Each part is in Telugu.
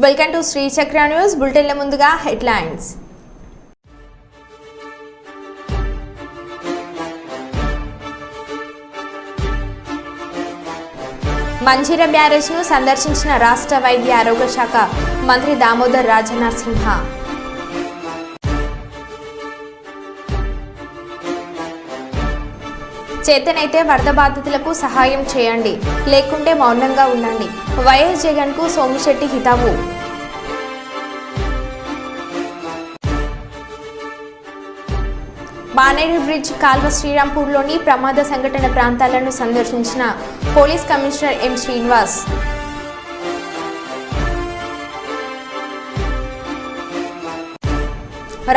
వెల్కమ్ టు శ్రీ చక్ర న్యూస్ బులెటిన్ల ముందుగా హెడ్లైన్స్. మంజీరా బ్యారేజ్ ను సందర్శించిన రాష్ట్ర వైద్య ఆరోగ్య శాఖ మంత్రి దామోదర్ రాజనరసింహ. చేతనైతే వరద బాధితులకు సహాయం చేయండి, లేకుంటే మౌనంగా ఉండండి. వైఎస్ జగన్ కు సోమిశెట్టి హితవు. బానేరు బ్రిడ్జ్ కాల్వ శ్రీరాంపూర్లోని ప్రమాద సంఘటన ప్రాంతాలను సందర్శించిన పోలీస్ కమిషనర్ ఎం శ్రీనివాస్.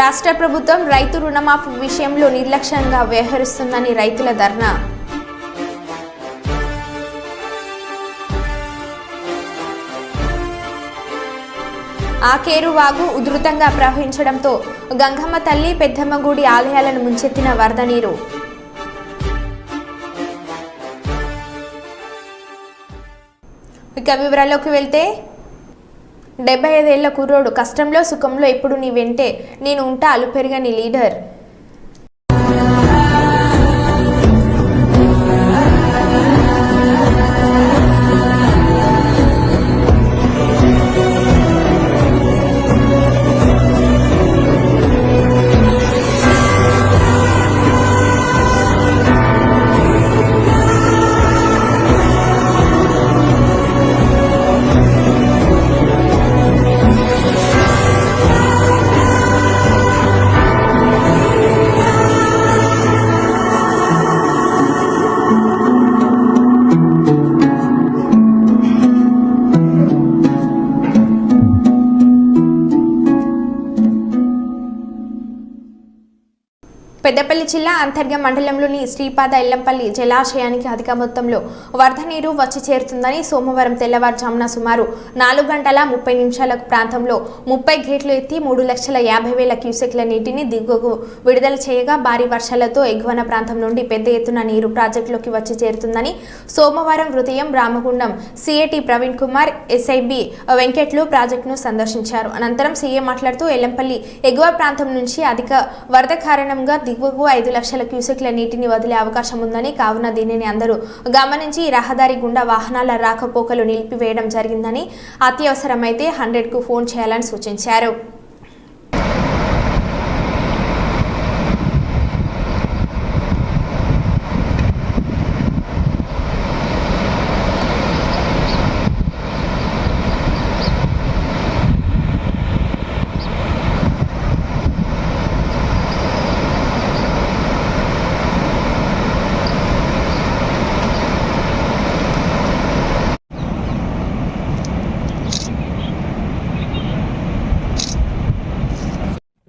రాష్ట్ర ప్రభుత్వం రైతు రుణమాఫీ విషయంలో నిర్లక్ష్యంగా వ్యవహరిస్తుందని రైతుల ధర్నా. ఆకేరు వాగు ఉధృతంగా ప్రవహించడంతో గంగమ్మ తల్లి పెద్దమ్మ గుడి ఆలయాలను ముంచెత్తిన వరద నీరు. ఇక వివరాల్లోకి వెళ్తే 75 ఏళ్ల కుర్రోడు కష్టంలో సుఖంలో ఎప్పుడు నీ వెంటే నేను ఉంటా అలుపెరగని లీడర్. పెద్దపల్లి జిల్లా అంతర్గ మండలంలోని శ్రీపాద ఎల్లంపల్లి జలాశయానికి అధిక మొత్తంలో వరద నీరు వచ్చి చేరుతుందని సోమవారం తెల్లవారుజామున సుమారు 4 గంటల 30 నిమిషాల ప్రాంతంలో 30 గేట్లు ఎత్తి 3,50,000 క్యూసెక్ల నీటిని దిగువకు విడుదల చేయగా భారీ వర్షాలతో ఎగువన ప్రాంతం నుండి పెద్ద ఎత్తున నీరు ప్రాజెక్టులోకి వచ్చి చేరుతుందని సోమవారం ఉదయం రామగుండం సిఐటి ప్రవీణ్ కుమార్ ఎస్ఐబి వెంకట్లు ప్రాజెక్టును సందర్శించారు. అనంతరం సీఎం మాట్లాడుతూ ఎల్లంపల్లి ఎగువ ప్రాంతం నుంచి అధిక వరద కారణంగా దిగువకు 5 లక్షల క్యూసెక్ల నీటిని వదిలే అవకాశం ఉందని, కావున దీనిని అందరూ గమనించి రహదారి గుండా వాహనాల రాకపోకలు నిలిపివేయడం జరిగిందని, అత్యవసరమైతే 100కు ఫోన్ చేయాలని సూచించారు.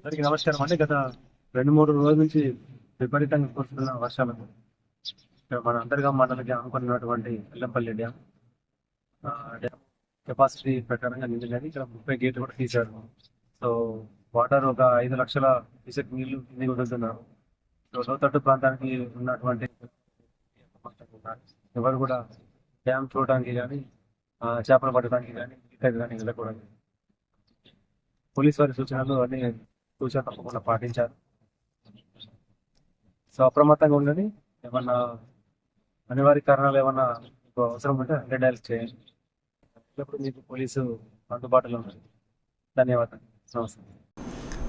అందరికీ నమస్కారం అండి. గత 2-3 రోజుల నుంచి విపరీతంగా కురుస్తున్న వర్షాలకు మన అంతర్గా మండలికి అనుకున్నటువంటి ఎల్లంపల్లి డ్యామ్ కెపాసిటీ ప్రకారంగా నిండినది. ఇక్కడ 30 గేట్లు కూడా తీశారు. సో వాటర్ ఒక 5 లక్షల క్యూసెక్ నీళ్లు కిందికి వదులుతున్నారు. సో లోతట్టు ప్రాంతానికి ఉన్నటువంటి ఎవరు కూడా డ్యామ్ చూడడానికి కానీ చేపలు పట్టడానికి కానీ ఈతకి కానీ వెళ్ళకూడదు. పోలీస్ వారి సూచనలు అన్ని సూచన తప్పకుండా పాటించారు. సో అప్రమత్తంగా ఉండండి. ఏమన్నా అనివార్య కారణాలు ఏమన్నా అవసరం ఉంటే 100 డయల్ చేయండి. ఎప్పుడు మీకు పోలీసు అందుబాటులో ఉంది. ధన్యవాదాలు. నమస్తే.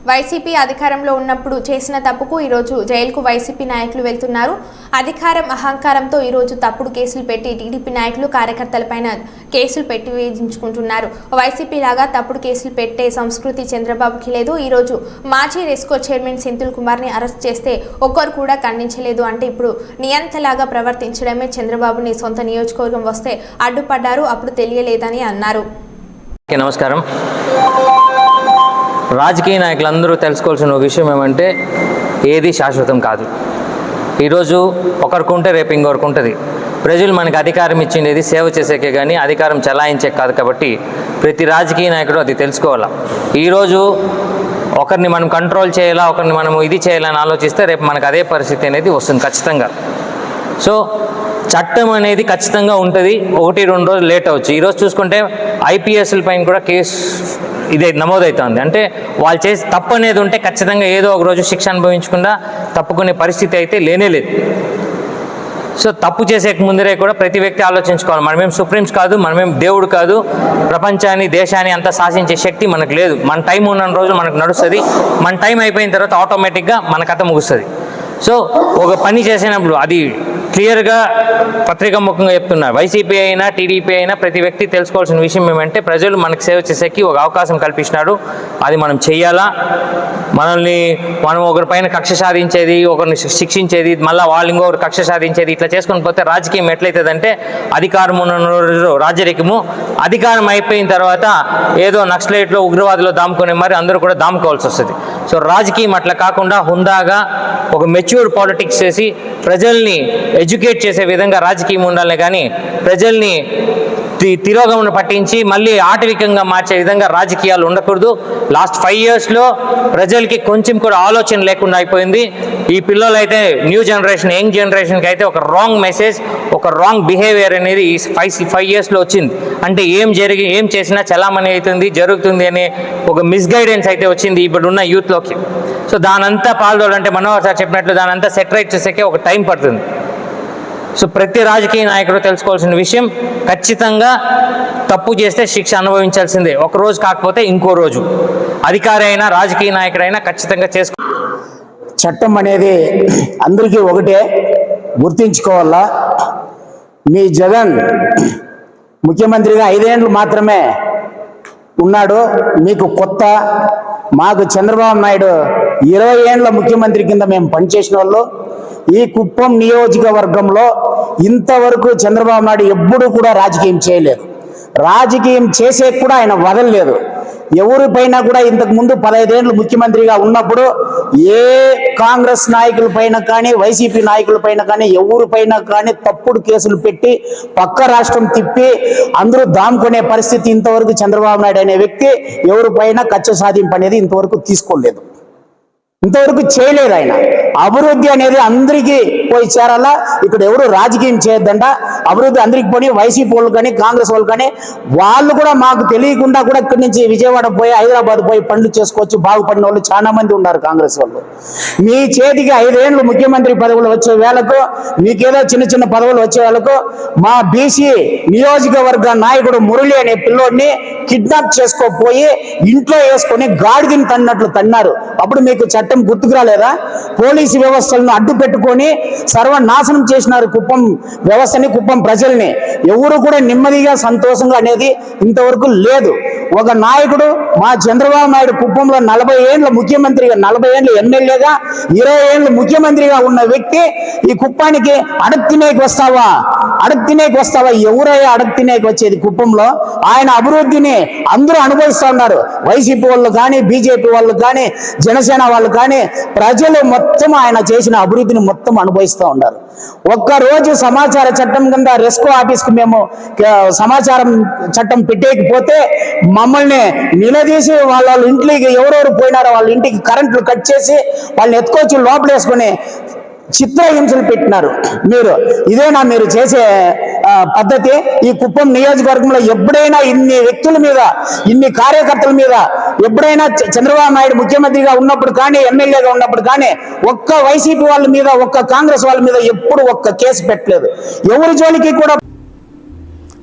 వైసీపీ అధికారంలో ఉన్నప్పుడు చేసిన తప్పుకు ఈరోజు జైలుకు వైసీపీ నాయకులు వెళ్తున్నారు. అధికారం అహంకారంతో ఈరోజు తప్పుడు కేసులు పెట్టి టీడీపీ నాయకులు కార్యకర్తలపైన కేసులు పెట్టి వేధించుకుంటున్నారు. వైసీపీ లాగా తప్పుడు కేసులు పెట్టే సంస్కృతి చంద్రబాబుకి లేదు. ఈరోజు మాజీ రెస్కో చైర్మన్ సెంథిల్ కుమార్ని అరెస్ట్ చేస్తే ఒక్కరు కూడా ఖండించలేదు అంటే ఇప్పుడు నియంతలాగా ప్రవర్తించడమే. చంద్రబాబుని సొంత నియోజకవర్గం వస్తే అడ్డుపడ్డారు, అప్పుడు తెలియలేదని అన్నారు. నమస్కారం. రాజకీయ నాయకులందరూ తెలుసుకోవాల్సిన విషయం ఏమంటే ఏది శాశ్వతం కాదు. ఈరోజు ఒకరికి రేపు ఇంకొకరికి ఉంటుంది. ప్రజలు మనకి అధికారం ఇచ్చిండేది సేవ చేసేకే కానీ అధికారం చలాయించే కాదు. కాబట్టి ప్రతి రాజకీయ నాయకుడు అది తెలుసుకోవాలా. ఈరోజు ఒకరిని మనం కంట్రోల్ చేయాలా, ఒకరిని మనం ఇది చేయాలని ఆలోచిస్తే రేపు మనకు అదే పరిస్థితి అనేది వస్తుంది ఖచ్చితంగా. సో చట్టం అనేది ఖచ్చితంగా ఉంటుంది, 1-2 రోజులు లేట్ అవ్వచ్చు. ఈరోజు చూసుకుంటే ఐపీఎస్ల పైన కూడా కేసు ఇదే నమోదవుతుంది. అంటే వాళ్ళు చేసి తప్పు అనేది ఉంటే ఖచ్చితంగా ఏదో ఒక రోజు శిక్ష అనుభవించకుండా తప్పుకునే పరిస్థితి అయితే లేనే లేదు. సో తప్పు చేసే ముందరే కూడా ప్రతి వ్యక్తి ఆలోచించుకోవాలి. మనమేం సుప్రీంస్ కాదు, మనమేం దేవుడు కాదు, ప్రపంచాన్ని దేశాన్ని అంతా శాసించే శక్తి మనకు లేదు. మన టైం ఉన్న రోజు మనకు నడుస్తుంది, మన టైం అయిపోయిన తర్వాత ఆటోమేటిక్గా మన కథ ముగుస్తుంది. సో ఒక పని చేసినప్పుడు అది క్లియర్గా పత్రికా ముఖంగా చెప్తున్నారు. వైసీపీ అయినా టీడీపీ అయినా ప్రతి వ్యక్తి తెలుసుకోవాల్సిన విషయం ఏమంటే ప్రజలు మనకు సేవ చేసేకి ఒక అవకాశం కల్పించినారు, అది మనం చెయ్యాలా. మనం ఒకరిపైన కక్ష సాధించేది, ఒకరిని శిక్షించేది, మళ్ళీ వాళ్ళు ఇంకొకరు కక్ష సాధించేది, ఇట్లా చేసుకొని పోతే రాజకీయం ఎట్లయితుందంటే అధికారం ఉన్న రాజరికము, అధికారం అయిపోయిన తర్వాత ఏదో నక్సలైట్లో ఉగ్రవాదులు దాముకునే మరి అందరూ కూడా దాముకోవాల్సి వస్తుంది. సో రాజకీయం అట్లా కాకుండా హుందాగా ఒక మెచ్యూర్డ్ పాలిటిక్స్ చేసి ప్రజల్ని ఎడ్యుకేట్ చేసే విధంగా రాజకీయం ఉండాలి, కానీ ప్రజల్ని తిరోగమన పట్టించి మళ్ళీ ఆటవికంగా మార్చే విధంగా రాజకీయాలు ఉండకూడదు. లాస్ట్ 5 yearsలో ప్రజలకి కొంచెం కూడా ఆలోచన లేకుండా అయిపోయింది. ఈ పిల్లలు అయితే న్యూ జనరేషన్, యంగ్ జనరేషన్కి అయితే ఒక రాంగ్ మెసేజ్, ఒక రాంగ్ బిహేవియర్ అనేది ఈ 5 yearsలో వచ్చింది. అంటే ఏం చేసినా చలామణి అవుతుంది, జరుగుతుంది అనే ఒక మిస్గైడెన్స్ అయితే వచ్చింది ఇప్పుడున్న యూత్లోకి. సో దానంతా పాల్గొనాలంటే మనోహర్ సార్ చెప్పినట్లు దానంతా సెటరైట్ చేసేకే ఒక టైం పడుతుంది. సో ప్రతి రాజకీయ నాయకుడు తెలుసుకోవాల్సిన విషయం, ఖచ్చితంగా తప్పు చేస్తే శిక్ష అనుభవించాల్సిందే, ఒక రోజు కాకపోతే ఇంకో రోజు. అధికారి అయినా రాజకీయ నాయకుడైనా ఖచ్చితంగా చట్టం అనేది అందరికీ ఒకటే, గుర్తించుకోవాలా. మీ జగన్ ముఖ్యమంత్రిగా 5 ఏళ్ళు మాత్రమే ఉన్నాడు, మీకు కొత్త. మాకు చంద్రబాబు నాయుడు 20 ఏళ్ళ ముఖ్యమంత్రి కింద మేము పనిచేసిన వాళ్ళు. ఈ కుప్పం నియోజకవర్గంలో ఇంతవరకు చంద్రబాబు నాయుడు ఎప్పుడూ కూడా రాజకీయం చేయలేదు, రాజకీయం చేసే కూడా ఆయన వదలలేదు. ఎవరిపైన కూడా ఇంతకు ముందు 15 ఏళ్ళు ముఖ్యమంత్రిగా ఉన్నప్పుడు ఏ కాంగ్రెస్ నాయకుల పైన కానీ వైసీపీ నాయకుల పైన కానీ ఎవరిపైన కానీ తప్పుడు కేసులు పెట్టి పక్క రాష్ట్రం తిప్పి అందరూ దాముకునే పరిస్థితి ఇంతవరకు చంద్రబాబు నాయుడు అనే వ్యక్తి ఎవరిపైన కక్ష సాధింపు అనేది ఇంతవరకు తీసుకోలేదు, ఇంతవరకు చేయలేదు. ఆయన అభివృద్ధి అనేది అందరికీ పోయి చేరాలా, ఇక్కడ ఎవరు రాజకీయం చేయొద్దంట. అభివృద్ధి అందరికి పోయి వైసీపీ వాళ్ళు కానీ కాంగ్రెస్ వాళ్ళు కానీ వాళ్ళు కూడా మాకు తెలియకుండా కూడా ఇక్కడి నుంచి విజయవాడ పోయి హైదరాబాద్ పోయి పనులు చేసుకోవచ్చు, బాగుపడిన వాళ్ళు చాలా మంది ఉన్నారు కాంగ్రెస్ వాళ్ళు. మీ చేతికి 5 ఏళ్ళు ముఖ్యమంత్రి పదవులు వచ్చే వేళకు, మీకేదో చిన్న చిన్న పదవులు వచ్చే వేళకు మా బీసీ నియోజకవర్గ నాయకుడు మురళి అనే పిల్లోడిని కిడ్నాప్ చేసుకోపోయి ఇంట్లో వేసుకొని గాడిదని తన్నట్లు తన్నారు. అప్పుడు మీకు చట్టం గుర్తుకు రాలేదా? పోలీసు వ్యవస్థలను అడ్డు పెట్టుకొని సర్వనాశనం చేసినారు కుప్పం వ్యవస్థని, కుప్పం ప్రజల్ని. ఎవరు కూడా నెమ్మదిగా సంతోషంగా అనేది ఇంతవరకు లేదు. ఒక నాయకుడు, మా చంద్రబాబు నాయుడు కుప్పంలో 40 ఏళ్ళ ముఖ్యమంత్రిగా, 40 ఏళ్ళు ఎమ్మెల్యేగా, 20 ఏళ్ళు ముఖ్యమంత్రిగా ఉన్న వ్యక్తి ఈ కుప్పానికి అడగతినేకి వస్తావా? ఎవరయ్యా అడగతినేకి వచ్చేది కుప్పంలో? ఆయన అభివృద్ధిని అందరూ అనుభవిస్తూ ఉన్నారు. వైసీపీ వాళ్ళు కానీ, బీజేపీ వాళ్ళు కానీ, జనసేన వాళ్ళు కానీ, ప్రజలు మొత్తం ఆయన చేసిన అభివృద్ధిని మొత్తం అనుభవిస్తూ ఉన్నారు. ఒక్కరోజు సమాచార చట్టం కింద రెస్కో ఆఫీస్కి మేము సమాచారం చట్టం పెట్టేకపోతే మమ్మల్ని నిలదీసి వాళ్ళ ఇంటికి ఎవరెవరు పోయినారో వాళ్ళ ఇంటికి కరెంట్లు కట్ చేసి వాళ్ళని ఎత్తుకొచ్చి లోపలేసుకుని చిత్రహింసలు పెట్టినారు. ఇదేనా మీరు చేసే పద్ధతి? ఈ కుప్పం నియోజకవర్గంలో ఎప్పుడైనా ఇన్ని వ్యక్తుల మీద, ఇన్ని కార్యకర్తల మీద ఎప్పుడైనా చంద్రబాబు నాయుడు ముఖ్యమంత్రిగా ఉన్నప్పుడు కానీ, ఎమ్మెల్యేగా ఉన్నప్పుడు కానీ ఒక్క వైసీపీ వాళ్ళ మీద, ఒక్క కాంగ్రెస్ వాళ్ళ మీద ఎప్పుడు ఒక్క కేసు పెట్టలేదు. ఎవరి జోలికి కూడా.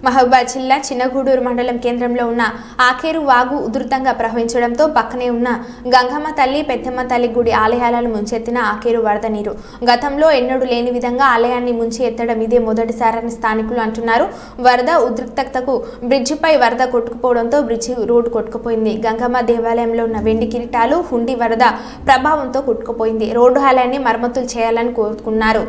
మహబూబాద్ జిల్లా చిన్నగూడూరు మండలం కేంద్రంలో ఉన్న ఆకేరు వాగు ఉధృతంగా ప్రవహించడంతో పక్కనే ఉన్న గంగమ్మ తల్లి, పెద్దమ్మ తల్లి గుడి ఆలయాలను ముంచెత్తిన ఆకేరు వరద నీరు గతంలో ఎన్నడూ లేని విధంగా ఆలయాన్ని ముంచి ఎత్తడం ఇదే మొదటిసారని స్థానికులు అంటున్నారు. వరద ఉద్రిక్తతకు బ్రిడ్జిపై వరద కొట్టుకుపోవడంతో బ్రిడ్జి రోడ్డు కొట్టుకుపోయింది. గంగమ్మ దేవాలయంలో ఉన్న వెండి కిరీటాలు హుండీ వరద ప్రభావంతో కొట్టుకుపోయింది. రోడ్డు ఆలయాన్ని మరమ్మతులు చేయాలని కోరుకున్నారు.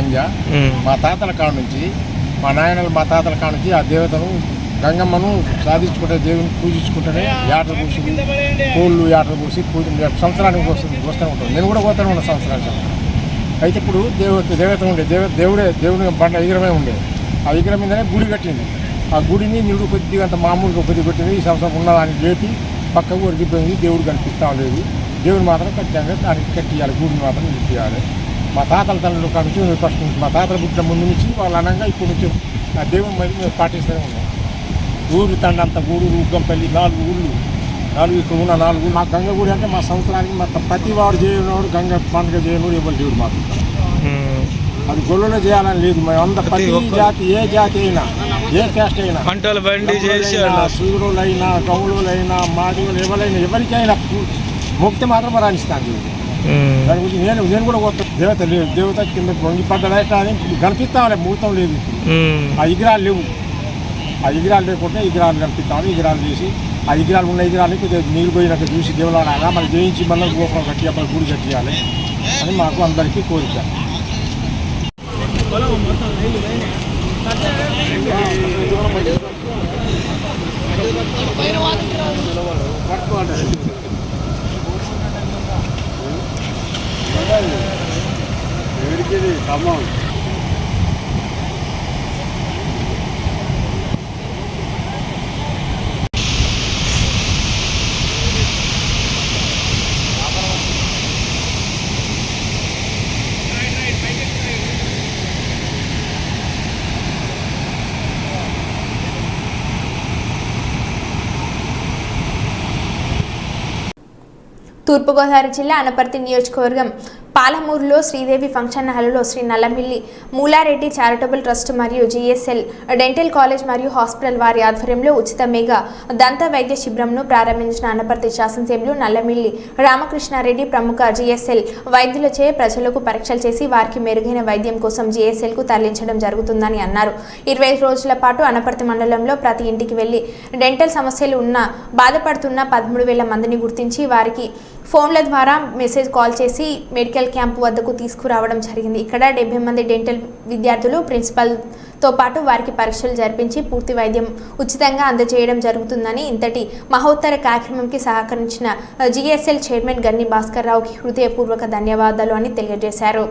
వింజ మా తాతల కాడ నుంచి మా నాయనలు మా తాతల కాడ నుంచి ఆ దేవతను గంగమ్మను సాధించుకుంటే దేవుని పూజించుకుంటేనే యాటలు పూసి కోళ్ళు యాటలు పూసి పూజ సంవత్సరానికి వస్తూ ఉంటాం. నేను కూడా పోతాను ఉన్న సంవత్సరానికి. అయితే ఇప్పుడు దేవత ఉండే దేవుని బండ విగ్రహమే ఉండే. ఆ విగ్రహం మీదనే గుడి కట్టింది. ఆ గుడిని నీళ్ళు కొద్దిగా అంత మామూలుగా కొద్దిగా కొట్టింది. ఈ సంవత్సరం ఉన్నదాన్ని లేపి పక్కకు ఒరిగిపోయింది. దేవుడు కనిపిస్తాం లేదు. దేవుని మాత్రం ఖచ్చితంగా దానికి కట్టియాలి. గుడిని మాత్రం నిలిపియాలి. మా తాతల తల్లిలో కానించి ఫస్ట్ నుంచి మా తాతల పుట్టిన ముందు నుంచి వాళ్ళు అనగా ఇప్పుడు నుంచి ఆ దేవుని మీద మేము పాటిస్తూనే ఉన్నాం. ఊరు తండంత గూడూరు ఉగ్గంపల్లి 4 ఊళ్ళు 4 ఇక్కడ ఉన్న 4 ఊళ్ళు. మా గంగ గుడి అంటే మా సంవత్సరానికి మొత్తం ప్రతి వాడు చేయనివాడు గంగ పండుగ చేయనివాడు ఎవరు దేవుడు మాకు. అది గొల్లలో చేయాలని లేదు. మేము అంత ప్రతి జాతి ఏ జాతి అయినా ఏ క్యాస్ట్ అయినా సూర్యులైనా గౌలులైనా మాదివులు ఎవరికైనా ముక్తి మాత్రం రాణిస్తాను. దాని గురించి నేను కూడా కొత్త దేవత లేదు. దేవత కింద వంగి పడ్డదట అని కనిపిస్తామని ముహూర్తం లేదు. ఆ విగ్రహాలు లేవు. ఆ విగ్రహాలు లేకుంటే విగ్రహాలు కనిపిస్తామని విగ్రహాలు చేసి ఆ విగ్రహాలు ఉన్న విగ్రహాలకి నీళ్ళు పోయినాక చూసి దేవుడు అనగా మనం జయించి మళ్ళీ గోపురం కట్టి అప్పుడు గుడి కట్టియాలి అని మాకు అందరికీ కోరిక. తూర్పుగోదావరి జిల్లా అనపర్తి నియోజకవర్గం పాలమూరులో శ్రీదేవి ఫంక్షన్ హాలులో శ్రీ నల్లమిల్లి మూలారెడ్డి చారిటబుల్ ట్రస్ట్ మరియు జిఎస్ఎల్ డెంటల్ కాలేజ్ మరియు హాస్పిటల్ వారి ఆధ్వర్యంలో ఉచిత మెగా దంత వైద్య శిబిరంను ప్రారంభించిన అనపర్తి శాసనసభ్యులు నల్లమిల్లి రామకృష్ణారెడ్డి ప్రముఖ జిఎస్ఎల్ వైద్యులచే ప్రజలకు పరీక్షలు చేసి వారికి మెరుగైన వైద్యం కోసం జిఎస్ఎల్కు తరలించడం జరుగుతుందని అన్నారు. 25 రోజుల పాటు అనపర్తి మండలంలో ప్రతి ఇంటికి వెళ్లి డెంటల్ సమస్యలు ఉన్న బాధపడుతున్న 13,000 మందిని గుర్తించి వారికి ఫోన్ల ద్వారా మెసేజ్ కాల్ చేసి మెడికల్ క్యాంప్ వద్దకు తీసుకురావడం జరిగింది. ఇక్కడ 70 మంది డెంటల్ విద్యార్థులు ప్రిన్సిపల్తో పాటు వారికి పరీక్షలు జరిపించి పూర్తి వైద్యం ఉచితంగా అందజేయడం జరుగుతుందని ఇంతటి మహోత్తర కార్యక్రమంకి సహకరించిన జిఎస్ఎల్ చైర్మన్ గన్ని భాస్కర్ రావుకి హృదయపూర్వక ధన్యవాదాలు అని తెలియజేశారు.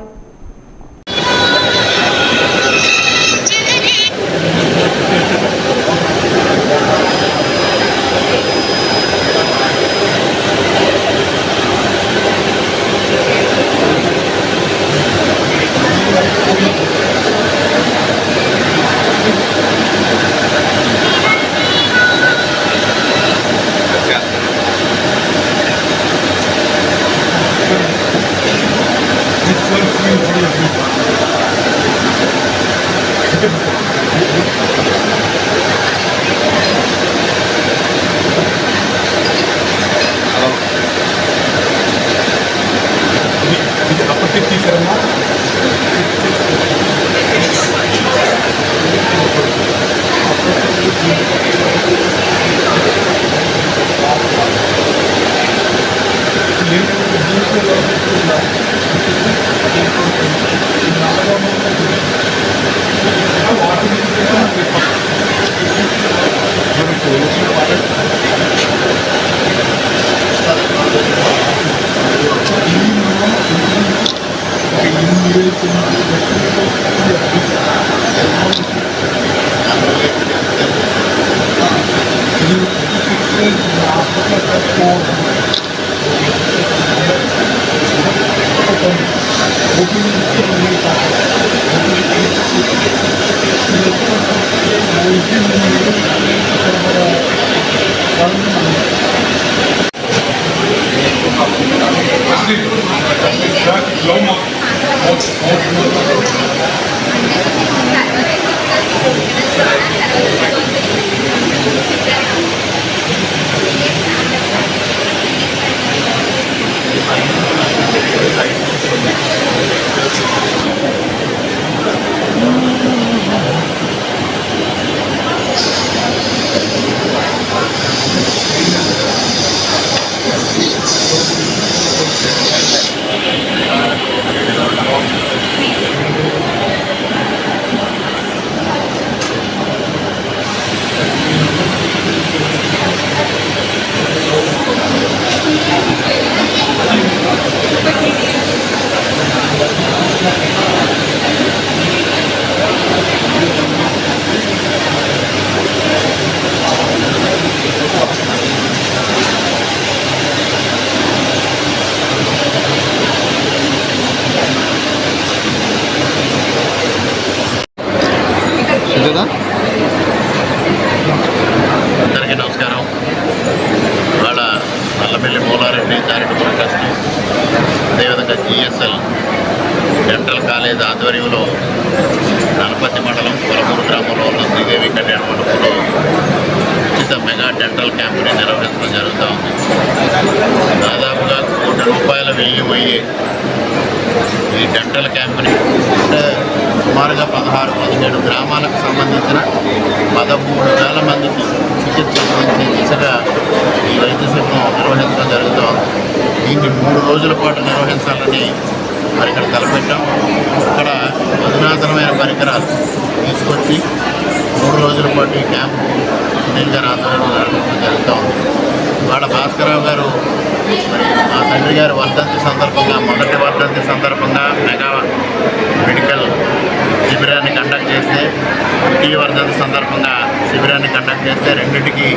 లేదా? అందరికీ నమస్కారం. ఇవాళ నల్లపల్లి మూలారెడ్డి చారిటబుల్ ట్రస్ట్, అదేవిధంగా జిఎస్ఎల్ డెంటల్ కాలేజ్ ఆధ్వర్యంలో గణపతి మండలం కొలమూరు గ్రామంలో ఉన్న శ్రీదేవి కళ్యాణ మండపంలో ఉచిత మెగా డెంటల్ క్యాంపుని నిర్వహించడం జరుగుతూ ఉంది. దాదాపుగా ₹1 వ్యయం ఈ డెంటల్ క్యాంపుని సుమారుగా 16-17 గ్రామాలకు సంబంధించిన 13,000 మందికి చికిత్స అందించే దిశగా ఈ వైద్య శిబిరం నిర్వహించడం జరుగుతూ ఉంది. దీన్ని 3 రోజుల పాటు నిర్వహించాలని మరి ఇక్కడ తలపెట్టాం. ఇక్కడ అధునాతనమైన పరికరాలు తీసుకొచ్చి 3 రోజుల పాటు ఈ క్యాంపు సునీల్ గారు ఆధ్వర్యంలో నిర్వహించడం జరుగుతూ ఉంది. ఇవాళ భాస్కరరావు గారు మరి మా తండ్రి గారి వర్ధంతి సందర్భంగా, మొదటి వర్ధంతి సందర్భంగా మెగా మెడికల్ శిబిరాన్ని కండక్ట్ చేస్తే, ద్వితీయ వర్ధంతి సందర్భంగా శిబిరాన్ని కండక్ట్ చేస్తే రెండింటికి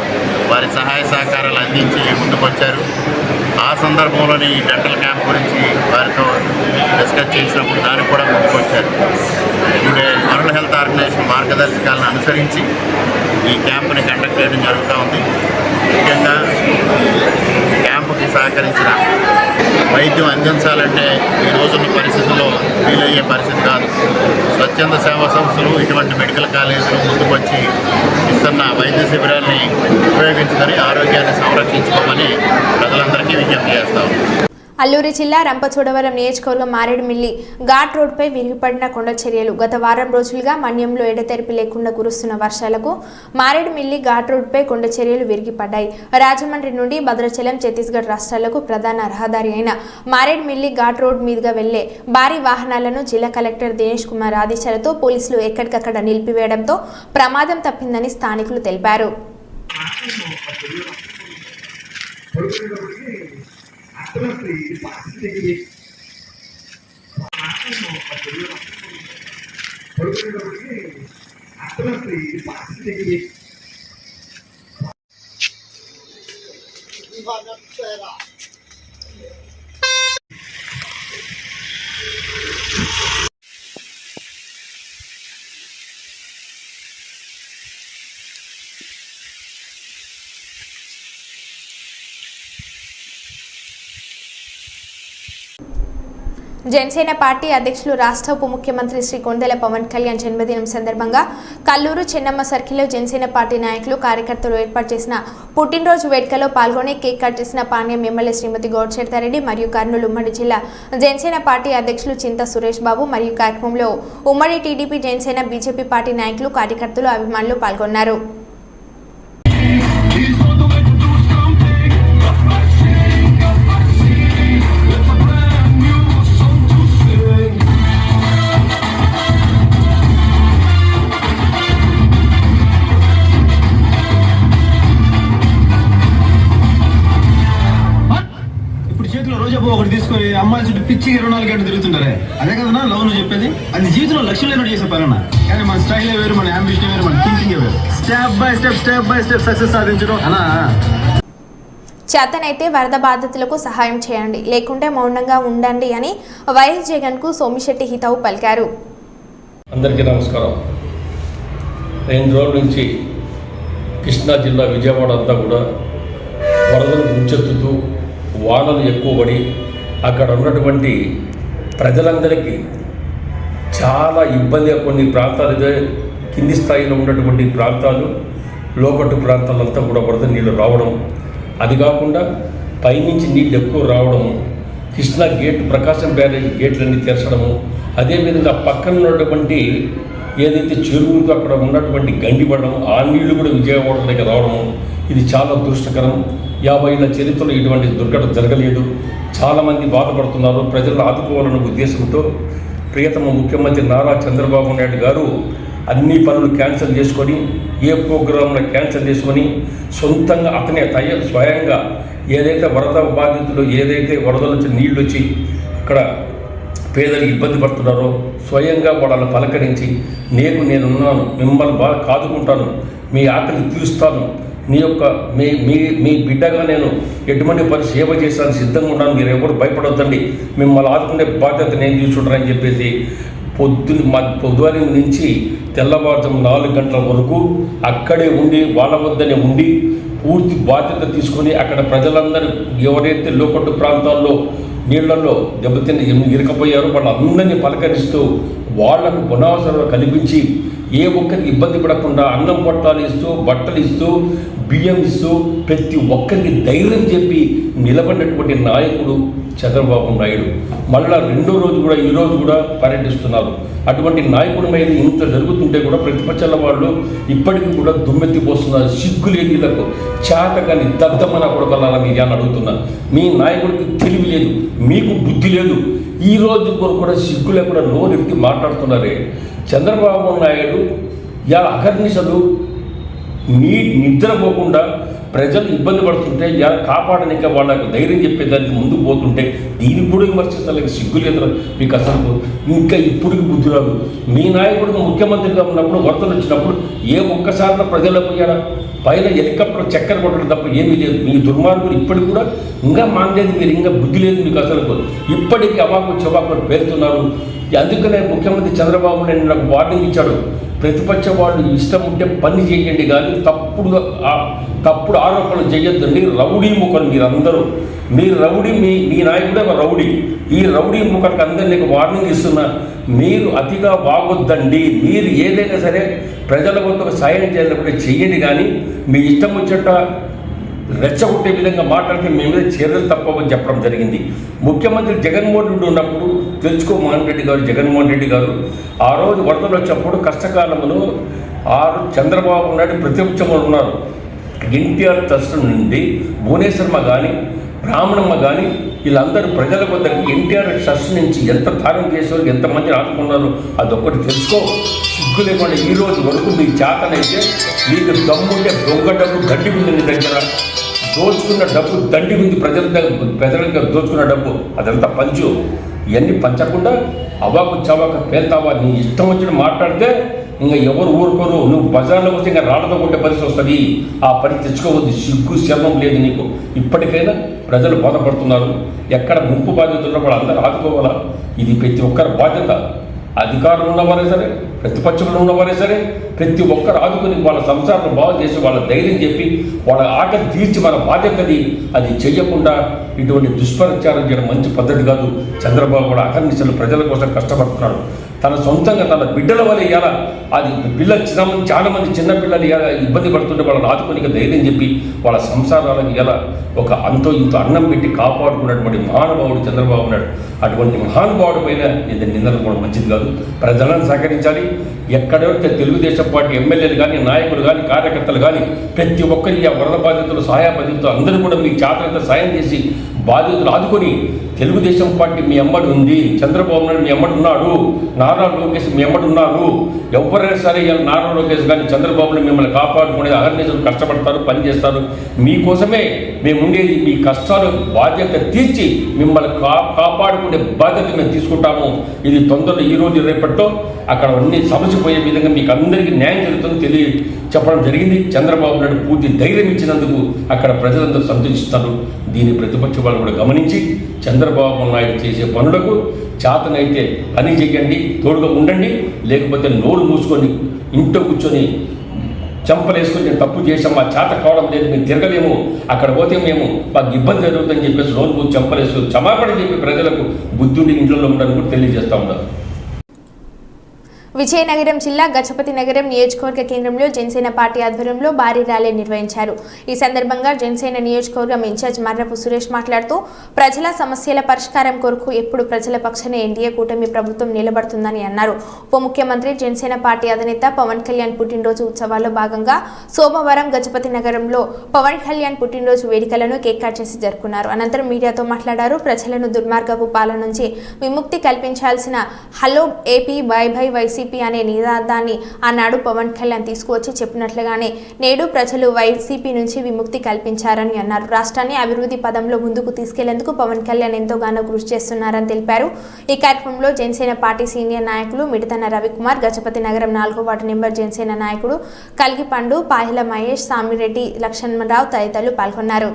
వారి సహాయ సహకారాలు అందించి ముందుకొచ్చారు. ఆ సందర్భంలోని ఈ డెంటల్ క్యాంప్ గురించి వారితో డిస్కస్ చేసినప్పుడు దానికి కూడా ముందుకొచ్చారు. ఇప్పుడే వరల్డ్ హెల్త్ ఆర్గనైజేషన్ మార్గదర్శకాలను అనుసరించి ఈ క్యాంపుని కండక్ట్ చేయడం జరుగుతూ ఉంది. ముఖ్యంగా క్యాంపుకి సహకరించిన వైద్యం అందించాలంటే ఈ రోజున్న పరిస్థితుల్లో వీలయ్యే పరిస్థితి కాదు. స్వచ్ఛంద సేవా సంస్థలు, ఇటువంటి మెడికల్ కాలేజీలు ముందుకు వచ్చి ఇస్తున్న వైద్య శిబిరాల్ని ఉపయోగించుకొని ఆరోగ్యాన్ని సంరక్షించుకోమని ప్రజలందరికీ విజ్ఞప్తి చేస్తాం. అల్లూరి జిల్లా రంపచోడవరం నియోజకవర్గం మారేడుమిల్లి ఘాట్ రోడ్పై విరిగిపడిన కొండ చర్యలు. గత వారం రోజులుగా మన్యంలో ఎడతెరిపి లేకుండా కురుస్తున్న వర్షాలకు మారేడుమిల్లి ఘాట్ రోడ్పై కొండ చర్యలు విరిగిపడ్డాయి. రాజమండ్రి నుండి భద్రాచలం, ఛత్తీస్గఢ్ రాష్ట్రాలకు ప్రధాన రహదారి అయిన మారేడుమిల్లి ఘాట్ రోడ్ మీదుగా వెళ్లే భారీ వాహనాలను జిల్లా కలెక్టర్ దినేష్ కుమార్ ఆదేశాలతో పోలీసులు ఎక్కడికక్కడ నిలిపివేయడంతో ప్రమాదం తప్పిందని స్థానికులు తెలిపారు. జనసేన పార్టీ అధ్యక్షులు, రాష్ట్ర ఉప ముఖ్యమంత్రి శ్రీ కొండెల పవన్ కళ్యాణ్ జన్మదినం సందర్భంగా కల్లూరు చెన్నమ్మ సర్కిల్లో జనసేన పార్టీ నాయకులు, కార్యకర్తలు ఏర్పాటు చేసిన పుట్టినరోజు వేడుకలో పాల్గొని కేక్ కట్ చేసిన పాణ్యం ఎమ్మెల్యే శ్రీమతి గౌడ్చెడతారెడ్డి మరియు కర్నూలు ఉమ్మడి జిల్లా జనసేన పార్టీ అధ్యక్షులు చింత సురేష్ బాబు మరియు కార్యక్రమంలో ఉమ్మడి టీడీపీ, జనసేన, బీజేపీ పార్టీ నాయకులు, కార్యకర్తలు, అభిమానులు పాల్గొన్నారు. ఒకటి తీసుకొని అమ్మాయి చుట్టూ పిచ్చికి 24 గంటలు తిరుగుతుంటారే, అదే కదా లవ్ నువ్వు చెప్పేది. అది జీవితంలో లక్ష్యం లేనట్టు చేసే పని. కానీ మన స్టైలే వేరు, మన అంబిషన్ వేరు, మన థింకింగ్ వేరు. స్టెప్ బై స్టెప్ సక్సెస్ సాధించడం అనా. చేతనైతే వరద బాధితులకు సహాయం చేయండి, లేకుంటే మౌనంగా ఉండండి అని వైఎస్ జగన్ కు సోమిశెట్టి హితవు పలికారు. అందరికీ నమస్కారం. 2 రోజుల నుంచి కృష్ణా జిల్లా విజయవాడ అంతా కూడా వరదలు ముంచెత్తుతూ వానలు ఎక్కువ పడి అక్కడ ఉన్నటువంటి ప్రజలందరికీ చాలా ఇబ్బందిగా, కొన్ని ప్రాంతాలు ఇదే కింది స్థాయిలో ఉన్నటువంటి ప్రాంతాలు, లోకట్టు ప్రాంతాలంతా కూడా వరద నీళ్ళు రావడం, అది కాకుండా పైనుంచి నీళ్ళు ఎక్కువ రావడం, కృష్ణా గేట్, ప్రకాశం బ్యారేజ్ గేట్లన్నీ తెరచడము, అదేవిధంగా పక్కన ఉన్నటువంటి ఏదైతే చెరువు ఉందో అక్కడ ఉన్నటువంటి గండిపడడం, ఆ నీళ్లు కూడా విజయవాడ దగ్గర రావడము, ఇది చాలా దురదృష్టకరం. 50 ఏళ్ల చరిత్రలో ఇటువంటి దుర్ఘటన జరగలేదు. చాలామంది బాధపడుతున్నారు. ప్రజలను ఆదుకోవాలన్న ఉద్దేశంతో ప్రియతమ ముఖ్యమంత్రి నారా చంద్రబాబు నాయుడు గారు అన్ని పనులు క్యాన్సిల్ చేసుకొని, ఏ ప్రోగ్రాంను క్యాన్సిల్ చేసుకొని సొంతంగా అతనే స్వయంగా ఏదైతే వరద బాధితులు, ఏదైతే వరదలు వచ్చి నీళ్ళు వచ్చి ఇక్కడ పేదలు ఇబ్బంది పడుతున్నారో స్వయంగా వాళ్ళని పలకరించి, నేనున్నాను, మిమ్మల్ని బాగా కాదుకుంటాను, మీ ఆకలి తీరుస్తాను, మీ బిడ్డగా నేను ఎటువంటి పని సేవ చేస్తాను, సిద్ధంగా ఉన్నాను, మీరు ఎవరు భయపడొద్దండి, మిమ్మల్ని ఆదుకునే బాధ్యత నేను తీసుకుంటానని చెప్పేసి పొద్దున్న నుంచి తెల్లవారుజాము 4 గంటల వరకు అక్కడే ఉండి వాళ్ళ వద్దనే ఉండి పూర్తి బాధ్యత తీసుకొని అక్కడ ప్రజలందరూ ఎవరైతే లోకట్టు ప్రాంతాల్లో నీళ్లలో దెబ్బతిని ఇరకపోయారో వాళ్ళందరినీ పలకరిస్తూ వాళ్లకు పునరావసరాలు కల్పించి ఏ ఒక్కరికి ఇబ్బంది పడకుండా అన్నం పట్టాలు ఇస్తూ బట్టలు ఇస్తూ బియ్యం ఇస్తూ ప్రతి ఒక్కరికి ధైర్యం చెప్పి నిలబడినటువంటి నాయకుడు చంద్రబాబు నాయుడు. మళ్ళా రెండో రోజు కూడా ఈరోజు కూడా పర్యటిస్తున్నారు. అటువంటి నాయకుడి మీద ఇంత జరుగుతుంటే కూడా ప్రతిపక్షాల వాళ్ళు ఇప్పటికీ కూడా దుమ్మెత్తిపోస్తున్నారు. సిగ్గులేనిలకు చేతగాని దద్దమన కొడకలాలని అని అడుగుతున్నా. మీ నాయకుడికి తెలివి లేదు, మీకు బుద్ధి లేదు. ఈ రోజు కూడా సిగ్గు లేకుండా నోరెత్తి మాట్లాడుతున్నారే. చంద్రబాబు నాయుడు ఇలా అహర్నిశలు నిద్రపోకుండా ప్రజలు ఇబ్బంది పడుతుంటే ఇలా కాపాడనిక వాళ్ళకు ధైర్యం చెప్పేదానికి ముందు పోతుంటే దీనికి కూడా విమర్శించలేక సిగ్గు లేదు మీకు. అసలు ఇంకా ఇప్పటికి బుద్ధి రాదు. మీ నాయకుడికి ముఖ్యమంత్రిగా ఉన్నప్పుడు వరదలు వచ్చినప్పుడు ఒక్కసారి ప్రజలకు పోయాడా? పైన హెలికాప్టర్ చక్కెర కొట్టడం తప్ప ఏమీ లేదు. మీ దుర్మార్గులు ఇప్పటికి కూడా ఇంకా మానలేదు. మీరు ఇంకా బుద్ధి లేదు మీకు. అసలు ఇప్పటికీ అవాకు చవాకులు పేరుతున్నారు. అందుకనే ముఖ్యమంత్రి చంద్రబాబు నాయుడు నాకు వార్నింగ్ ఇచ్చాడు. ప్రతిపక్ష వాళ్ళు ఇష్టం ఉంటే పని చేయండి, కానీ తప్పుడు ఆరోపణలు చేయొద్దండి. రౌడీ ముఖం మీరందరూ. మీరు రౌడీ, మీ నాయకుడే ఒక రౌడీ. ఈ రౌడీ ముఖానికి అందరినీ వార్నింగ్ ఇస్తున్నా. మీరు అతిగా వాగొద్దండి. మీరు ఏదైనా సరే ప్రజల వద్దకు సాయం చేయాలంటే చెయ్యండి, కానీ మీ ఇష్టం వచ్చేట రెచ్చగొట్టే విధంగా మాట్లాడితే మీ మీద చర్యలు తప్పవని చెప్పడం జరిగింది. ముఖ్యమంత్రి జగన్మోహన్ రెడ్డి ఉన్నప్పుడు జగన్మోహన్ రెడ్డి గారు ఆ రోజు వరదలు వచ్చినప్పుడు కష్టకాలంలో చంద్రబాబు నాయుడు ప్రతిపక్షంలో ఉన్నారు. ఎన్టీఆర్ ట్రస్ట్ నుండి భువనేశ్వర్మ కానీ బ్రాహ్మణమ్మ కానీ వీళ్ళందరూ ప్రజల వద్దకు ఎన్టీఆర్ ట్రస్ట్ నుంచి ఎంత దానం చేసేవారు, ఎంతమందిని ఆదుకున్నారు అదొక్కటి తెలుసుకో. సిగ్గు లేకుండా ఈ రోజు వరకు మీ చేతనైతే మీకు దమ్ముంటే దొంగ డబ్బు దండి ఉంది నీ దగ్గర. దోచుకున్న డబ్బు దండి ఉంది, ప్రజలకు దోచుకున్న డబ్బు అదంతా పంచు. ఇవన్నీ పంచకుండా అవాకు చవాక పేల్తావా? నీ ఇష్టం వచ్చిన మాట్లాడితే ఇంకా ఎవరు ఊరుకోరు. నువ్వు బజార్లో వస్తే ఇంకా రాళ్ళతో కొట్టే పరిస్థితి వస్తుంది. ఆ పని తెచ్చుకోవద్దు. సిగ్గు శర్మం లేదు నీకు. ఇప్పటికైనా ప్రజలు బాధపడుతున్నారు. ఎక్కడ ముంపు బాధ్యత ఉన్న వాళ్ళు అందరూ ఆదుకోవాలా. ఇది ప్రతి ఒక్కరి బాధ్యత. అధికారులు ఉన్నవారే సరే, ప్రతిపక్షంలో ఉన్నవారే సరే, ప్రతి ఒక్కరు ఆదుకుని వాళ్ళ సంసారాలు బాగు చేసి వాళ్ళ ధైర్యం చెప్పి వాళ్ళ ఆకలి తీర్చి వాళ్ళ బాధ్యతని అది చెయ్యకుండా ఇటువంటి దుష్ప్రచారం చేయడం మంచి పద్ధతి కాదు. చంద్రబాబు కూడా అహర్నిశలు ప్రజల కోసం కష్టపడుతున్నాడు. తన సొంతంగా తన బిడ్డల వల్ల ఇలా అది చాలా మంది చిన్న పిల్లలు ఇలా ఇబ్బంది పడుతుంటే వాళ్ళని ఆదుకుని ధైర్యం చెప్పి వాళ్ళ సంసారాలకు ఇలా ఒక అంతో ఇంతో అన్నం పెట్టి కాపాడుకున్నటువంటి మహానుభావుడు చంద్రబాబు నాయుడు. అటువంటి మహానుభావుడి పైన ఇది నిందలు కూడా మంచిది కాదు. ప్రజలను సహకరించాలి. ఎక్కడైతే తెలుగుదేశం పార్టీ ఎమ్మెల్యేలు కానీ, నాయకులు కానీ, కార్యకర్తలు కానీ ప్రతి ఒక్కరి ఆ వరద బాధితులు, సహాయ బాధితులు అందరూ కూడా మీ చేతనంతా సాయం చేసి బాధితులు ఆదుకొని తెలుగుదేశం పార్టీ మీ ఎమ్మడి ఉంది, చంద్రబాబు నాయుడు మీ ఎమ్మడి ఉన్నాడు, నారా లోకేష్ మీ ఎమ్మడి ఉన్నారు. ఎవరైనా సరే నారా లోకేష్ కానీ చంద్రబాబుని మిమ్మల్ని కాపాడుకునేది అహర్నిశలు కష్టపడతారు, పనిచేస్తారు. మీకోసమే మేము ఉండేది. మీ కష్టాలు బాధ్యత తీర్చి మిమ్మల్ని కాపాడుకునే బాధ్యత మేము తీసుకుంటాము. ఇది తొందరలో ఈ రోజు రేపట్లో అక్కడ అన్ని సమసిపోయే విధంగా మీకు అందరికీ న్యాయం జరుగుతుంది చెప్పడం జరిగింది. చంద్రబాబు నాయుడు పూర్తి ధైర్యం ఇచ్చినందుకు అక్కడ ప్రజలందరూ సంతోషిస్తారు. దీన్ని ప్రతిపక్ష వాళ్ళు కూడా గమనించి చంద్రబాబు నాయుడు చేసే పనులకు చేతనైతే పని చేయండి, తోడుగా ఉండండి. లేకపోతే నోరు మూసుకొని ఇంట్లో కూర్చొని చంపలేసుకొని నేను తప్పు చేసాం, మా చేత కావడం లేదు, మేము తిరగలేము, అక్కడ పోతే మేము మాకు ఇబ్బంది జరుగుతుందని చెప్పేసి నోరు మూసి చంపలేసుకొని క్షమాపణ చెప్పి ప్రజలకు బుద్ధుండి ఇంట్లో ఉండడానికి కూడా తెలియజేస్తూ ఉన్నారు. విజయనగరం జిల్లా గజపతి నగరం నియోజకవర్గ కేంద్రంలో జనసేన పార్టీ ఆధ్వర్యంలో భారీ ర్యాలీ నిర్వహించారు. ఈ సందర్భంగా జనసేన నియోజకవర్గం ఇన్ఛార్జ్ మర్రపు సురేష్ మాట్లాడుతూ ప్రజల సమస్యల పరిష్కారం కొరకు ఎప్పుడు ప్రజల పక్షాన ఎన్డీఏ కూటమి ప్రభుత్వం నిలబడుతుందని అన్నారు. ఉప ముఖ్యమంత్రి జనసేన పార్టీ అధినేత పవన్ కళ్యాణ్ పుట్టినరోజు ఉత్సవాల్లో భాగంగా సోమవారం గజపతి నగరంలో పవన్ కళ్యాణ్ పుట్టినరోజు వేడుకలను కేక్ కట్ చేసి జరుపుకున్నారు. అనంతరం మీడియాతో మాట్లాడారు. ప్రజలను దుర్మార్గపు పాలన నుంచి విముక్తి కల్పించాల్సిన hello AP bye bye YCP అనే నినాదాన్ని ఆనాడు పవన్ కళ్యాణ్ తీసుకువచ్చి చెప్పినట్లుగానే నేడు ప్రజలు వైసీపీ నుంచి విముక్తి కల్పించారని అన్నారు. రాష్ట్రాన్ని అభివృద్ధి పదంలో ముందుకు తీసుకెళ్లేందుకు పవన్ కళ్యాణ్ ఎంతోగానో కృషి చేస్తున్నారని తెలిపారు. ఈ కార్యక్రమంలో జనసేన పార్టీ సీనియర్ నాయకులు మిడతన రవికుమార్, గజపతి నగరం 4వ వార్డు నెంబర్ జనసేన నాయకుడు కలిగిపండు, పాయల మహేష్, సామిరెడ్డి, లక్ష్మణరావు తదితరులు పాల్గొన్నారు.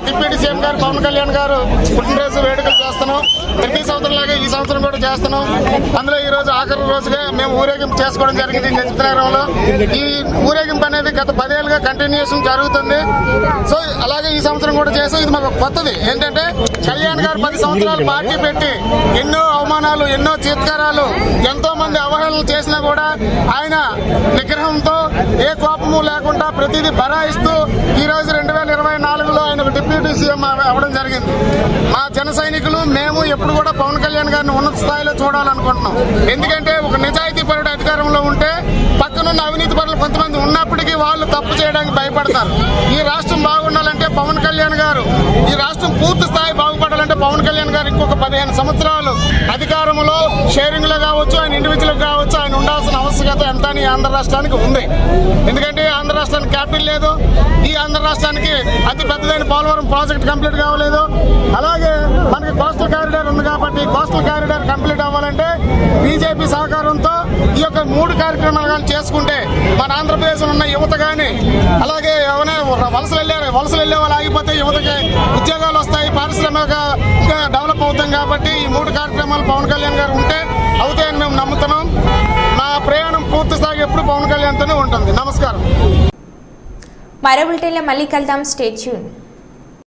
డిప్యూటీ సీఎం గారు పవన్ కళ్యాణ్ గారు పుట్టినరోజు వేడుకలు చేస్తున్నాం. ప్రతి సంవత్సరం లాగా ఈ సంవత్సరం కూడా చేస్తున్నాం. అందులో ఈ రోజు ఆఖరి రోజుగా మేము ఊరేగింపు చేసుకోవడం జరిగింది నగరంలో. ఈ ఊరేగింపు అనేది గత 10 ఏళ్ళుగా కంటిన్యూషన్ జరుగుతుంది. సో అలాగే ఈ సంవత్సరం కూడా చేస్తాం. ఇది మాకు కొత్తది ఏంటంటే కళ్యాణ్ గారు 10 సంవత్సరాలు పార్టీ పెట్టి ఎన్నో అవమానాలు, ఎన్నో చీత్కారాలు, ఎంతో మంది అవహేళనలు చేసినా కూడా ఆయన నిగ్రహంతో ఏ కోపము లేకుండా ప్రతిదీ బరాయిస్తూ ఈ రోజు 2024లో ఆయన డిప్యూటీ సీఎం అవ్వడం జరిగింది. మా జన సైనికులు మేము ఎప్పుడు కూడా పవన్ కళ్యాణ్ గారిని ఉన్నత స్థాయిలో చూడాలనుకుంటున్నాం. ఎందుకంటే ఒక నిజాయితీ పరుడు అధికారంలో ఉంటే పక్కనున్న అవినీతి పరులు కొంతమంది ఉన్నప్పటికీ వాళ్ళు తప్పు చేయడానికి భయపడతారు. ఈ రాష్ట్రం బాగుండాలంటే పవన్ కళ్యాణ్ గారు, ఈ రాష్ట్రం పూర్తి స్థాయి బాగుపడాలంటే పవన్ కళ్యాణ్ గారు ఇంకొక 15 సంవత్సరాలు అధికారంలో షేరింగ్ లో కావచ్చు, ఆయన ఇండివిజువల్ కావచ్చు, ఆయన ఉండాల్సిన ఆవశ్యకత ఎంత అని ఆంధ్ర రాష్ట్రానికి ఉంది. ఎందుకంటే ఆంధ్ర రాష్ట్రానికి క్యాపిటల్ లేదు. ఈ ఆంధ్ర రాష్ట్రానికి అతి పెద్దదైన పోలవరం ప్రాజెక్ట్ కంప్లీట్ కావలేదు. అలాగే మనకి కోస్టల్ కారిడార్ ఉంది కాబట్టి కోస్టల్ కారిడార్ కంప్లీట్ అవ్వాలంటే బీజేపీ సహకారంతో ఈ యొక్క 3 కార్యక్రమాలు కానీ చేసుకుంటే మన ఆంధ్రప్రదేశ్ ఉన్న యువత కానీ అలాగే ఎవరైనా వలసలు వెళ్ళే వాళ్ళు ఆగిపోతే యువతకి ఉద్యోగాలు వస్తాయి, పారిశ్రామిక డెవలప్ అవుతాం. కాబట్టి ఈ 3 కార్యక్రమాలు పవన్ కళ్యాణ్ గారు ఉంటే అవుతాయని మేము నమ్ముతున్నాం. నా ప్రయాణం పూర్తి స్థాయి ఎప్పుడు పవన్ కళ్యాణ్తోనే ఉంటుంది. నమస్కారం. మరో బులెటిన్లో మళ్ళీ కలుద్దాం. Stay tune.